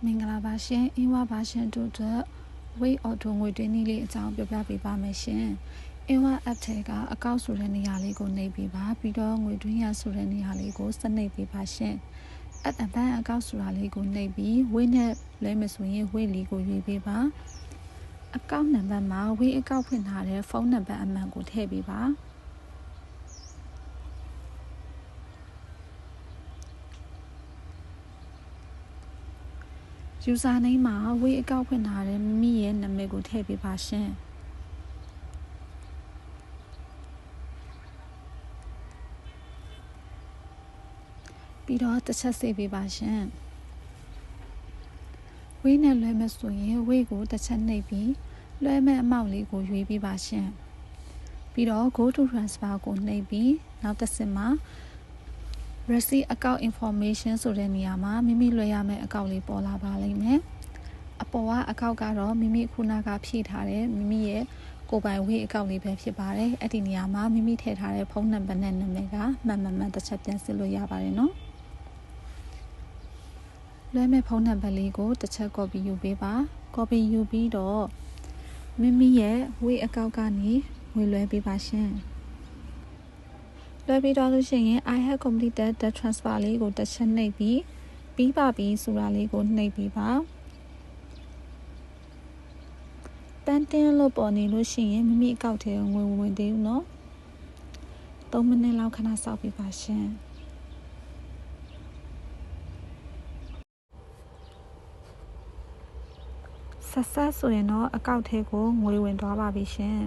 မင်္ဂလာပါရှင်အင်းဝါပါရှင်တို့အတွက်ဝိတ်အော်တိုငွေတွင်းနည်းလေးအကြောင်းပြောပြပေးပါမယ်ရှင်အင်းဝါ app ထဲကအကောက်ဆိုတဲ့နေရာလေးကိုနှိပ်ပေးပါပြီးတော့ငွေတွင်းရဆိုတဲ့နေရာလေးကိုစနှိပ်ပေးပါရှင်အဘန်အကောက်ဆိုတာလေးကိုနှိပ်ပြီးဝိတ်နဲ့လဲမဆိုရင်ဝိတ်လေးကိုရွေးပေးပါအကောက်နံပါတ်မှာဝိတ်အကောက်ဖွင့်ထားတဲ့ဖုန်းနံပါတ်အမှန်ကိုထည့်ပေးပါusername မှာဝေးအကောက်ဖွင့်ထားတဲ့မိမိရဲ့နာမည်ကိုထည့်ပေးပါရှင်ပြီးတော့တစ်ချက်စေပေးပါရှင်ဝေးနဲ့လွှဲမယ်ဆိုရင်ဝေးကိုတစ်ချက်နှိပ်ပြီးလွှဲမဲ့အမောက်လေးကိုရွေးပေးပါရှင်ပြီးတော့ go to transfer ကိုနှိပ်ပြီးနောက်တစ်ဆင့်မှာreceipt account information ဆိုတဲ့နေရာမှာမိမိလွှဲရမယ့်အကောင့်လေးပေါ်လာပါလိမ့်မယ်အပေါ်ကအကောင့်ကတော့မိမိခုနကဖြည့်ထားတဲ့မိမိရဲ့ကိုယ်ပိုင်ဝေးအကောင့်လေးပဲဖြစ်ပါတယ်အဲ့ဒီနေရာမှာမိမိထည့်ထားတဲ့ဖုန်းနံပါတ်နဲ့နာမည်ကမှန်တစ်ချက်ပြန်စစ်လို့ရပါတယ်နော်လွှဲမဲ့ဖုန်းနံပါတ်လေးကိုတစ်ချက် copy ယူပေးပါ copy ယူပြီးတော့မိမိရဲ့ဝေးအကောင့်ကနေငွေလွှဲပေးပါရှင်လွှဲပြီးတော့လို့ရှိရင် I have completed the transfer လေးကိုတစ်ချက်နှိပ်ပြီးပြီးပါပြီဆိုတာလေးကိုနှိပ်ပြီးပါပန်းတင်းလို့ပေါ်နေလို့ရှိရင်မိမိအကောင့်ထဲငွေဝင်သေးဘူးเนาะ3မိနစ်လောက်ခဏစောင့်ပေးပါရှင်ဆက်ဆိုရင်တော့အကောင့်ထဲကိုငွေဝင်သွားပါပြီရှင်